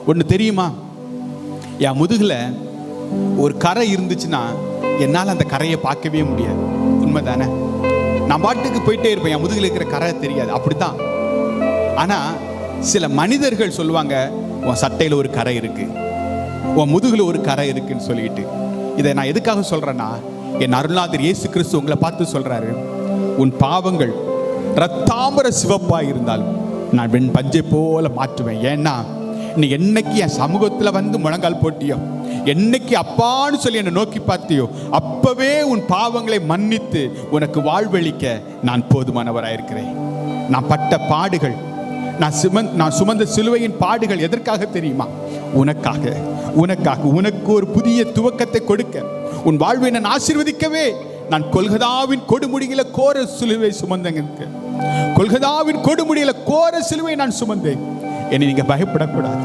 ஒன்று தெரியுமா, என் முதுகில் ஒரு கரை இருந்துச்சுன்னா என்னால் அந்த கரையை பார்க்கவே முடியாது. உண்மைதானே? நான் பாட்டுக்கு போயிட்டே இருப்பேன், என் முதுகில் இருக்கிற கரை தெரியாது. அப்படித்தான். ஆனால் சில மனிதர்கள் சொல்லுவாங்க, உன் சட்டையில் ஒரு கரை இருக்கு, உன் முதுகில் ஒரு கரை இருக்குன்னு சொல்லிட்டு. இதை நான் எதுக்காக சொல்றேன்னா, என் அருள்நாதர் இயேசு கிறிஸ்து உங்களை பார்த்து சொல்றாரு, உன் பாவங்கள் ரத்தாம்பர சிவப்பா இருந்தாலும் நான் வெண் பஞ்சை போல மாற்றுவேன். ஏன்னா நீ என்னைக்கு என் சமூகத்துல வந்து முழங்கால் போட்டியோ, என்னைக்கு அப்பான்னு சொல்லி என்னை நோக்கி பார்த்தியோ, அப்பவே உன் பாவங்களை மன்னித்து உனக்கு வாழ்வளிக்க நான் போதுமானவராயிருக்கிறேன். நான் பட்ட பாடுகள், நான் சுமந்த சிலுவையின் பாடுகள் எதற்காக தெரியுமா? உனக்காக உனக்கு ஒரு புதிய துவக்கத்தை கொடுக்க, உன் வாழ்வை நான் ஆசீர்வதிக்கவே நான் கொல்கதாவின் கொடுமுடியில கோர சிலுவை சுமந்தேங்க. கொல்கதாவின் கொடுமுடியில கோர சிலுவை நான் சுமந்தேன். என்னை நீங்க பயப்படக்கூடாது.